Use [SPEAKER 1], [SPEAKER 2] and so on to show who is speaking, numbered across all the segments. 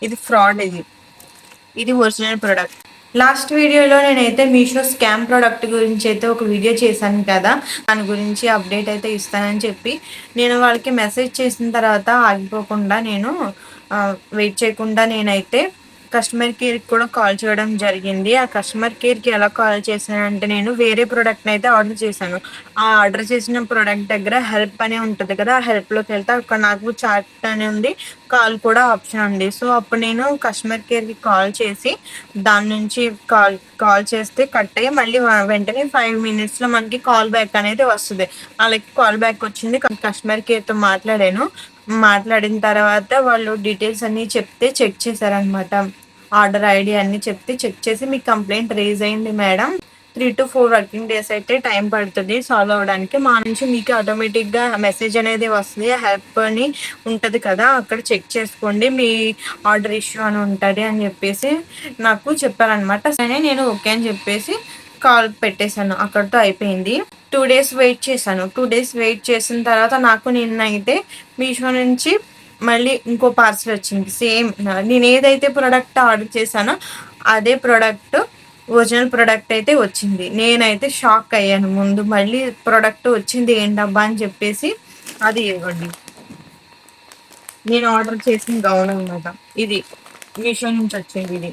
[SPEAKER 1] ఇది ఫ్రాడ్. ఇది original product. Last వీడియోలో నేనైతే మీషో స్కామ్ ప్రోడక్ట్ గురించి అయితే ఒక వీడియో చేశాను కదా, దాని గురించి అప్డేట్ అయితే ఇస్తానని చెప్పి నేను వాళ్ళకి మెసేజ్ చేసిన తర్వాత ఆగిపోకుండా నేను వెయిట్ చేయకుండా నేనైతే కస్టమర్ కేర్కి కూడా కాల్ చేయడం జరిగింది. ఆ కస్టమర్ కేర్కి ఎలా కాల్ చేశానంటే, నేను వేరే ప్రోడక్ట్ని అయితే ఆర్డర్ చేశాను. ఆ ఆర్డర్ చేసిన ప్రోడక్ట్ దగ్గర హెల్ప్ అనే ఉంటుంది కదా, ఆ హెల్ప్లోకి వెళ్తే అక్కడ నాకు చాట్ అని ఉంది, కాల్ కూడా ఆప్షన్ ఉంది. సో అప్పుడు నేను కస్టమర్ కేర్కి కాల్ చేసి దాని నుంచి కాల్ చేస్తే కట్ అయ్యి మళ్ళీ వెంటనే 5 minutesలో మనకి కాల్ బ్యాక్ అనేది వస్తుంది. అలాగే కాల్ బ్యాక్ వచ్చింది. కస్టమర్ కేర్తో మాట్లాడిన తర్వాత వాళ్ళు డీటెయిల్స్ అన్నీ చెప్తే చెక్ చేశారనమాట. ఆర్డర్ ఐడి అన్నీ చెప్తే చెక్ చేసి మీకు కంప్లైంట్ రేజ్ అయింది మేడం, 3 to 4 వర్కింగ్ డేస్ అయితే టైం పడుతుంది సాల్వ్ అవ్వడానికి. మా నుంచి మీకు ఆటోమేటిక్గా మెసేజ్ అనేది వస్తుంది, హెల్ప్ అని ఉంటుంది కదా, అక్కడ చెక్ చేసుకోండి, మీ ఆర్డర్ ఇష్యూ అని ఉంటుంది అని చెప్పేసి నాకు చెప్పారనమాట. సరే నేను ఓకే అని చెప్పేసి కాల్ పెట్టేశాను. అక్కడితో అయిపోయింది. 2 days వెయిట్ చేశాను. 2 days వెయిట్ చేసిన తర్వాత నాకు నిన్నైతే మీషో నుంచి మళ్ళీ ఇంకో పార్సల్ వచ్చింది. సేమ్ నేను ఏదైతే ప్రోడక్ట్ ఆర్డర్ చేశానో అదే ప్రోడక్ట్, ఒరిజినల్ ప్రోడక్ట్ అయితే వచ్చింది. నేనైతే షాక్ అయ్యాను. ముందు మళ్ళీ ప్రోడక్ట్ వచ్చింది ఏంటబ్బా అని చెప్పేసి, అది ఇవ్వండి నేను ఆర్డర్ చేసిన గౌన్ అనమాట. ఇది మీషో నుంచి వచ్చింది.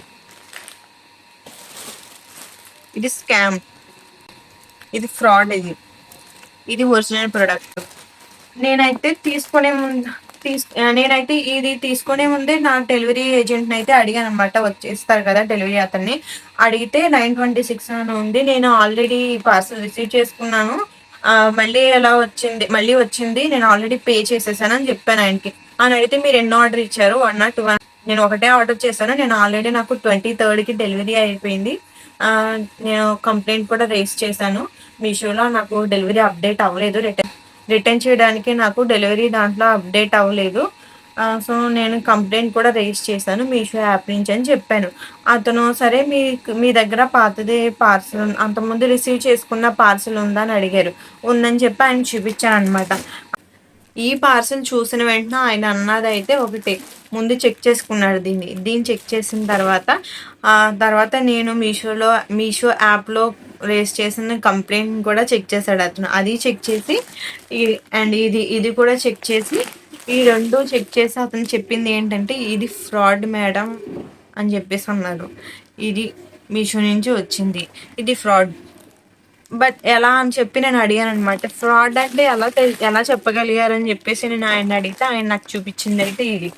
[SPEAKER 1] ఇది స్కామ్, ఇది ఫ్రాడ్. ఇది ఒరిజినల్ ప్రోడక్ట్. నేనైతే ఇది తీసుకునే ముందే నా డెలివరీ ఏజెంట్ని అయితే అడిగాను అనమాట. వచ్చేస్తారు కదా డెలివరీ అతన్ని, అడిగితే 9:26 అని ఉంది. నేను ఆల్రెడీ పార్సల్ రిసీవ్ చేసుకున్నాను, మళ్ళీ వచ్చింది, నేను ఆల్రెడీ పే చేసేసాను అని చెప్పాను ఆయనకి. అని అడిగితే మీరు ఎన్నో ఆర్డర్ ఇచ్చారు, 1 or 2? నేను ఒకటే ఆర్డర్ చేశాను. నేను ఆల్రెడీ నాకు 23rd డెలివరీ అయిపోయింది. నేను కంప్లైంట్ కూడా రేస్ చేశాను మీషోలో. నాకు డెలివరీ అప్డేట్ అవ్వలేదు, రిటర్న్ చేయడానికి నాకు డెలివరీ దాంట్లో అప్డేట్ అవ్వలేదు. సో నేను కంప్లైంట్ కూడా రేస్ చేశాను మీషో యాప్ నుంచి అని చెప్పాను. అతను సరే మీ దగ్గర పాతదే పార్సల్, అంతకుముందు రిసీవ్ చేసుకున్న పార్సల్ ఉందా అని అడిగారు. ఉందని చెప్పి ఆయన చూపించాను అనమాట. ఈ పార్సల్ చూసిన వెంటనే ఆయన అన్నదైతే ఒకటి, ముందు చెక్ చేసుకున్నాడు దీన్ని చెక్ చేసిన తర్వాత నేను మీషో యాప్లో రేస్ చేసిన కంప్లైంట్ కూడా చెక్ చేశాడు అతను. అది చెక్ చేసి అండ్ ఇది కూడా చెక్ చేసి, ఈ 2 చెక్ చేసి అతను చెప్పింది ఏంటంటే, ఇది ఫ్రాడ్ మేడం అని చెప్పేసి అన్నారు. ఇది మీషో నుంచి వచ్చింది, ఇది ఫ్రాడ్. బట్ ఎలా అని చెప్పి నేను అడిగాను అనమాట. ఫ్రాడ్ అంటే ఎలా చెప్పగలిగారని చెప్పేసి నేను ఆయన అడిగితే, ఆయన నాకు చూపించింది అయితే ఇది.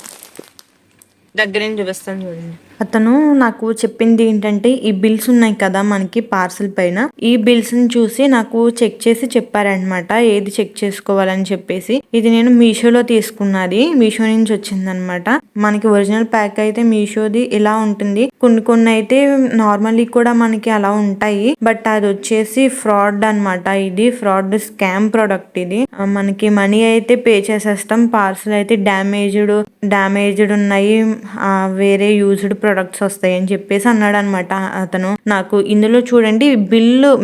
[SPEAKER 1] దగ్గర నుంచి చూపిస్తాను చూడండి. అతను నాకు చెప్పింది ఏంటంటే, ఈ బిల్స్ ఉన్నాయి కదా మనకి పార్సల్ పైన, ఈ బిల్స్ ని చూసి నాకు చెక్ చేసి చెప్పారనమాట ఏది చెక్ చేసుకోవాలని చెప్పేసి. ఇది నేను మీషోలో తీసుకున్నది, మీషో నుంచి వచ్చిందనమాట. మనకి ఒరిజినల్ ప్యాక్ అయితే మీషోది ఇలా ఉంటుంది, కొన్ని అయితే నార్మల్లీ కూడా మనకి అలా ఉంటాయి. బట్ అది వచ్చేసి ఫ్రాడ్ అనమాట. ఇది ఫ్రాడ్ స్కామ్ ప్రోడక్ట్. ఇది మనకి మనీ అయితే పే చేసేస్తాం, పార్సల్ అయితే డ్యామేజ్డ్ ఉన్నాయి, వేరే యూజ్డ్ ప్రొడక్ట్స్ వస్తాయి అని చెప్పేసి అన్నాడు అనమాట అతను. నాకు ఇందులో చూడండి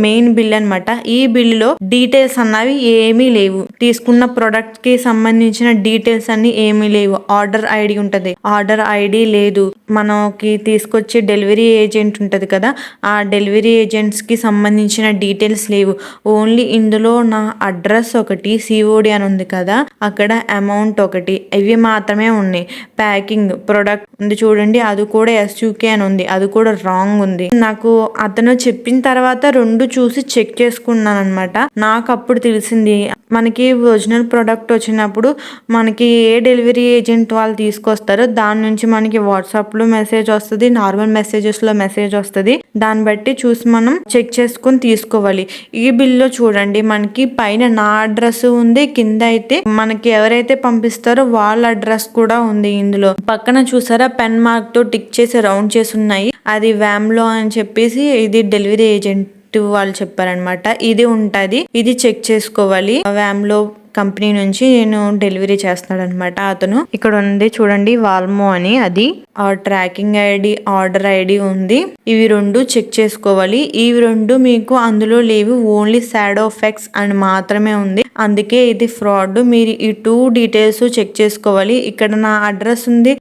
[SPEAKER 1] మెయిన్ బిల్ అనమాట. ఈ బిల్లులో డీటెయిల్స్ అన్నవి ఏమీ లేవు, తీసుకున్న ప్రొడక్ట్ కి సంబంధించిన డీటెయిల్స్ అన్ని ఏమీ లేవు. ఆర్డర్ ఐడి ఉంటది, ఆర్డర్ ఐడి లేదు. మనకి తీసుకొచ్చే డెలివరీ ఏజెంట్ ఉంటది కదా, ఆ డెలివరీ ఏజెంట్స్ కి సంబంధించిన డీటెయిల్స్ లేవు. ఓన్లీ ఇందులో నా అడ్రస్ ఒకటి, COD అని ఉంది కదా, అక్కడ అమౌంట్ ఒకటి, ఇవి మాత్రమే ఉన్నాయి. ప్యాకింగ్ ప్రొడక్ట్ ఉంది చూడండి, అది కూడా SUK అని ఉంది, అది కూడా రాంగ్ ఉంది. నాకు అతను చెప్పిన తర్వాత 2 చూసి చెక్ చేసుకున్నాను అనమాట. నాకు అప్పుడు తెలిసింది, మనకి ఒరిజినల్ ప్రోడక్ట్ వచ్చినప్పుడు మనకి ఏ డెలివరీ ఏజెంట్ వాళ్ళు తీసుకొస్తారో దాని నుంచి మనకి వాట్సాప్లో మెసేజ్ వస్తుంది, నార్మల్ మెసేజెస్లో మెసేజ్ వస్తుంది. దాన్ని బట్టి చూసి మనం చెక్ చేసుకొని తీసుకోవాలి. ఈ బిల్లో చూడండి మనకి పైన నా అడ్రస్ ఉంది, కింద అయితే మనకి ఎవరైతే పంపిస్తారో వాళ్ళ అడ్రస్ కూడా ఉంది. ఇందులో పక్కన చూసారా పెన్ మార్క్ తో టిక్ చేసి రౌండ్ చేసి ఉన్నాయి, అది వ్యామ్లో అని చెప్పేసి ఇది డెలివరీ ఏజెంట్ వాళ్ళు చెప్పారనమాట. ఇది ఉంటది, ఇది చెక్ చేసుకోవాలి. వ్యామ్లో కంపెనీ నుంచి నేను డెలివరీ చేస్తున్నాడు అనమాట అతను. ఇక్కడ ఉంది చూడండి వాల్మో అని, అది ట్రాకింగ్ ఐడి, ఆర్డర్ ఐడి ఉంది. ఇవి 2 చెక్ చేసుకోవాలి. ఇవి 2 మీకు అందులో లేవు. ఓన్లీ షాడో ఎఫెక్ట్స్ అని మాత్రమే ఉంది. అందుకే ఇది ఫ్రాడ్. మీరు ఈ 2 డీటెయిల్స్ చెక్ చేసుకోవాలి. ఇక్కడ నా అడ్రస్ ఉంది,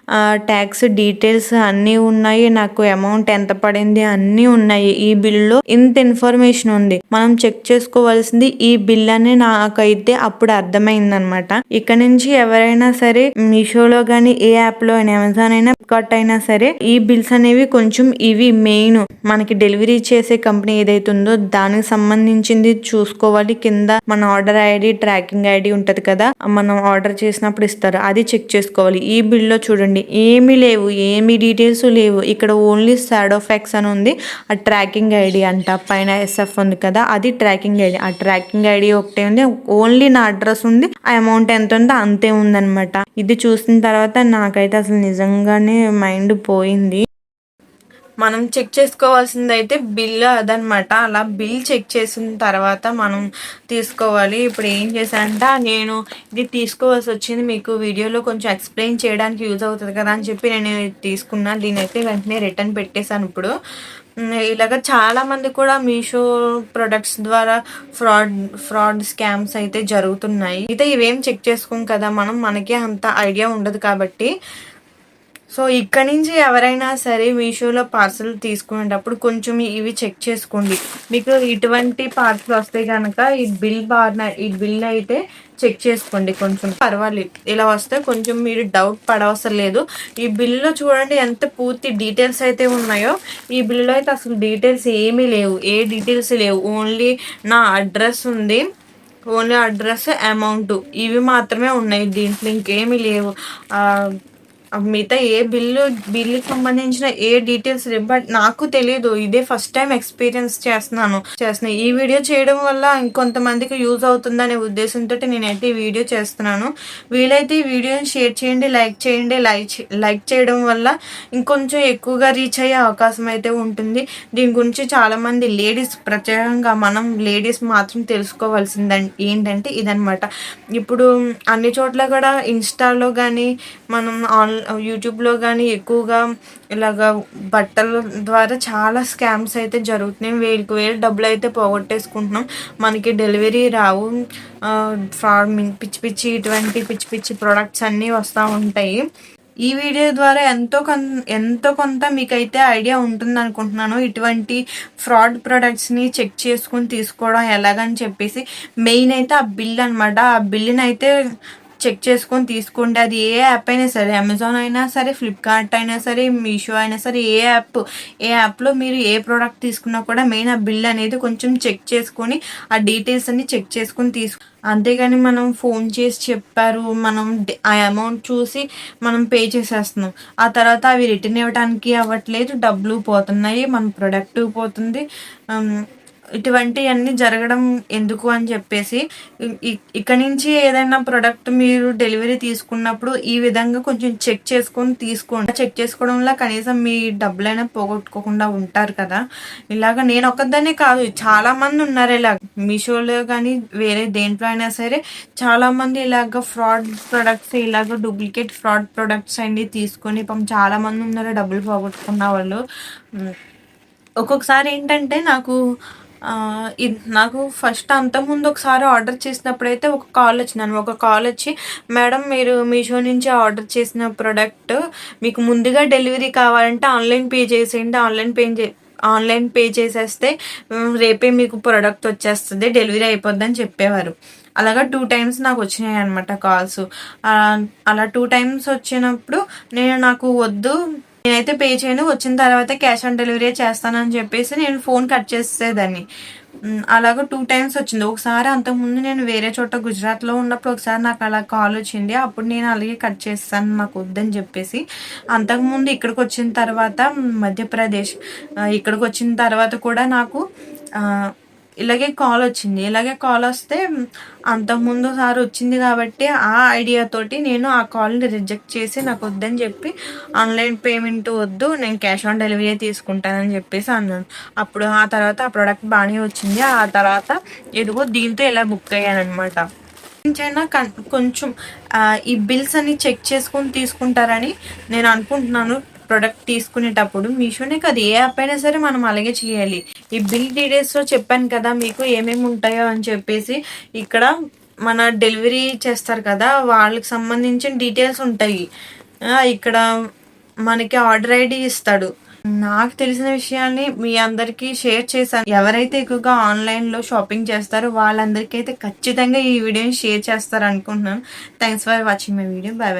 [SPEAKER 1] ట్యాక్స్ డీటెయిల్స్ అన్నీ ఉన్నాయి, నాకు అమౌంట్ ఎంత పడింది అన్నీ ఉన్నాయి. ఈ బిల్లో ఇంత ఇన్ఫర్మేషన్ ఉంది. మనం చెక్ చేసుకోవాల్సింది ఈ బిల్ అని నాకైతే అప్పుడు అర్థమైంది అనమాట. ఇక్కడ నుంచి ఎవరైనా సరే మీషోలో గానీ, ఏ యాప్ లో అయినా, అమెజాన్ అయినా, ఫ్లిప్కార్ట్ అయినా సరే, ఈ బిల్స్ అనేవి కొంచెం ఇవి మెయిన్ మనకి డెలివరీ చేసే కంపెనీ ఏదైతే ఉందో దానికి సంబంధించింది చూసుకోవాలి. కింద మన ఆర్డర్ ఐడి, ట్రాకింగ్ ఐడి ఉంటది కదా, మనం ఆర్డర్ చేసినప్పుడు ఇస్తారు, అది చెక్ చేసుకోవాలి. ఈ బిల్లో చూడండి ఏమీ లేవు, ఏమి డీటెయిల్స్ లేవు. ఇక్కడ ఓన్లీ షాడో ఫ్యాక్స్ అని ఉంది. ఆ ట్రాకింగ్ ఐడి అంట, పైన SF ఉంది కదా, అది ట్రాకింగ్ ఐడి. ఆ ట్రాకింగ్ ఐడి ఒకటే ఉంది. ఓన్లీ నా అడ్రస్ ఉంది, ఆ అమౌంట్ ఎంత ఉందో అంతే ఉందన్నమాట. ఇది చూసిన తర్వాత నాకైతే అసలు నిజంగానే మైండ్ పోయింది. మనం చెక్ చేసుకోవాల్సింది అయితే బిల్ అదనమాట. అలా బిల్ చెక్ చేసిన తర్వాత మనం తీసుకోవాలి. ఇప్పుడు ఏం చేశానంట, నేను ఇది తీసుకోవాల్సి వచ్చింది, మీకు వీడియోలో కొంచెం ఎక్స్ప్లెయిన్ చేయడానికి యూజ్ అవుతుంది కదా అని చెప్పి నేను తీసుకున్నా. దీని అయితే వెంటనే రిటర్న్ పెట్టేశాను. ఇప్పుడు ఇలాగ చాలా మంది కూడా మీషో ప్రొడక్ట్స్ ద్వారా ఫ్రాడ్ స్కామ్స్ అయితే జరుగుతున్నాయి. అయితే ఇవేం చెక్ చేసుకోం కదా మనం, మనకి అంత ఐడియా ఉండదు కాబట్టి. సో ఇక్కడ నుంచి ఎవరైనా సరే మీషోలో పార్సల్ తీసుకునేటప్పుడు కొంచెం ఇవి చెక్ చేసుకోండి. మీకు ఇటువంటి పార్సల్ వస్తే కనుక ఈ బిల్ అయితే చెక్ చేసుకోండి. కొంచెం పర్వాలేదు, ఇలా వస్తే కొంచెం మీరు డౌట్ పడవసరం లేదు. ఈ బిల్లో చూడండి ఎంత పూర్తి డీటెయిల్స్ అయితే ఉన్నాయో. ఈ బిల్లో అయితే అసలు డీటెయిల్స్ ఏమీ లేవు, ఏ డీటెయిల్స్ లేవు. ఓన్లీ నా అడ్రస్ ఉంది, ఓన్లీ అడ్రస్, అమౌంట్, ఇవి మాత్రమే ఉన్నాయి. దీంట్లో ఇంకేమీ లేవు. మిగతా ఏ బిల్లుకి సంబంధించిన ఏ డీటెయిల్స్ లేవు. బట్ నాకు తెలియదు, ఇదే ఫస్ట్ టైం ఎక్స్పీరియన్స్ చేస్తున్నాను. ఈ వీడియో చేయడం వల్ల ఇంకొంతమందికి యూజ్ అవుతుందనే ఉద్దేశంతో నేనైతే ఈ వీడియో చేస్తున్నాను. వీలైతే ఈ వీడియోని షేర్ చేయండి, లైక్ చేయండి. లైక్ చేయడం వల్ల ఇంకొంచెం ఎక్కువగా రీచ్ అయ్యే అవకాశం అయితే ఉంటుంది. దీని గురించి చాలామంది లేడీస్, ప్రత్యేకంగా మనం లేడీస్ మాత్రం తెలుసుకోవాల్సింది ఏంటంటే ఇదనమాట. ఇప్పుడు అన్ని చోట్ల కూడా ఇన్స్టాలో కానీ, మనం యూట్యూబ్లో కానీ ఎక్కువగా ఇలాగ బట్టల ద్వారా చాలా స్కామ్స్ అయితే జరుగుతున్నాయి. వేలు డబ్బులు అయితే పోగొట్టేసుకుంటున్నాం, మనకి డెలివరీ రావు. ఫ్రాడ్, పిచ్చి ఇటువంటి పిచ్చి ప్రొడక్ట్స్ అన్నీ వస్తూ ఉంటాయి. ఈ వీడియో ద్వారా ఎంతో కొంత మీకైతే ఐడియా ఉంటుంది అనుకుంటున్నాను. ఇటువంటి ఫ్రాడ్ ప్రొడక్ట్స్ని చెక్ చేసుకుని తీసుకోవడం ఎలాగని చెప్పేసి. మెయిన్ అయితే ఆ బిల్ అనమాట. ఆ బిల్లుని అయితే చెక్ చేసుకొని తీసుకోండి. అది ఏ యాప్ అయినా సరే, అమెజాన్ అయినా సరే, ఫ్లిప్కార్ట్ అయినా సరే, మీషో అయినా సరే, ఏ యాప్లో మీరు ఏ ప్రోడక్ట్ తీసుకున్నా కూడా మెయిన్ ఆ బిల్ అనేది కొంచెం చెక్ చేసుకొని, ఆ డీటెయిల్స్ అన్ని చెక్ చేసుకొని అంతేగాని మనం ఫోన్ చేసి చెప్పారు, మనం ఆ అమౌంట్ చూసి మనం పే చేసేస్తున్నాం, ఆ తర్వాత అవి రిటర్న్ ఇవ్వడానికి అవ్వట్లేదు, డబ్బులు పోతున్నాయి, మన ప్రొడక్ట్ పోతుంది. ఇటువంటివన్నీ జరగడం ఎందుకు అని చెప్పేసి ఇక్కడ నుంచి ఏదైనా ప్రొడక్ట్ మీరు డెలివరీ తీసుకున్నప్పుడు ఈ విధంగా కొంచెం చెక్ చేసుకొని తీసుకోండి. చెక్ చేసుకోవడం వల్ల కనీసం మీ డబ్బులైనా పోగొట్టుకోకుండా ఉంటారు కదా. ఇలాగ నేను ఒక్కదాన్నే కాదు, చాలా మంది ఉన్నారు ఇలా మీషోలో కానీ వేరే దేంట్లో అయినా సరే. చాలా మంది ఇలాగ ఫ్రాడ్ ప్రొడక్ట్స్, ఇలాగ డూప్లికేట్ ఫ్రాడ్ ప్రొడక్ట్స్ అన్ని తీసుకొని చాలా మంది ఉన్నారు డబ్బులు పోగొట్టుకున్న వాళ్ళు. ఒక్కొక్కసారి ఏంటంటే నాకు ఫస్ట్ అంతకుముందు ఒకసారి ఆర్డర్ చేసినప్పుడు అయితే ఒక కాల్ వచ్చి, మేడం మీరు మీషో నుంచి ఆర్డర్ చేసిన ప్రోడక్ట్ మీకు ముందుగా డెలివరీ కావాలంటే ఆన్లైన్ పే చేసేయండి, ఆన్లైన్ పే చేసేస్తే రేపే మీకు ప్రోడక్ట్ వచ్చేస్తుంది, డెలివరీ అయిపోద్ది అని చెప్పేవారు. అలాగా 2 times నాకు వచ్చినాయి అనమాట కాల్స్. అలా 2 times వచ్చినప్పుడు నాకు వద్దు, నేనైతే పే చేయను, వచ్చిన తర్వాత క్యాష్ ఆన్ డెలివరీ చేస్తానని చెప్పేసి నేను ఫోన్ కట్ చేసేదాన్ని. అలాగా 2 times వచ్చింది. ఒకసారి అంతకుముందు నేను వేరే చోట గుజరాత్లో ఉన్నప్పుడు ఒకసారి నాకు అలా కాల్ వచ్చింది. అప్పుడు నేను అలాగే కట్ చేస్తాను, నాకు వద్దని చెప్పేసి. అంతకుముందు ఇక్కడికి వచ్చిన తర్వాత మధ్యప్రదేశ్, ఇక్కడికి వచ్చిన తర్వాత కూడా నాకు ఇలాగే కాల్ వచ్చింది. ఇలాగే కాల్ వస్తే అంతకుముందు సారి వచ్చింది కాబట్టి ఆ ఐడియాతోటి నేను ఆ కాల్ని రిజెక్ట్ చేసి నాకు వద్దని చెప్పి ఆన్లైన్ పేమెంట్ వద్దు, నేను క్యాష్ ఆన్ డెలివరీ తీసుకుంటానని చెప్పేసి అన్నాను. అప్పుడు ఆ తర్వాత ఆ ప్రోడక్ట్ బాగానే వచ్చింది. ఆ తర్వాత ఇదిగో దీంతో ఇలా బుక్ అయ్యాను అనమాట. నుంచైనా కొంచెం ఈ బిల్స్ అన్ని చెక్ చేసుకొని తీసుకుంటారని నేను అనుకుంటున్నాను. ప్రొడక్ట్ తీసుకునేటప్పుడు మీషోనే కాదు, ఏ యాప్ అయినా సరే మనం అలాగే చేయాలి. ఈ బిల్ డీటెయిల్స్లో చెప్పాను కదా మీకు ఏమేమి ఉంటాయో అని చెప్పేసి. ఇక్కడ మన డెలివరీ చేస్తారు కదా, వాళ్ళకి సంబంధించిన డీటెయిల్స్ ఉంటాయి. ఇక్కడ మనకి ఆర్డర్ ఐడి ఇస్తాడు. నాకు తెలిసిన విషయాన్ని మీ అందరికీ షేర్ చేశాను. ఎవరైతే ఎక్కువగా ఆన్లైన్లో షాపింగ్ చేస్తారో వాళ్ళందరికీ అయితే ఖచ్చితంగా ఈ వీడియోని షేర్ చేస్తారు అనుకుంటున్నాను. Thanks for watching my video. Bye bye.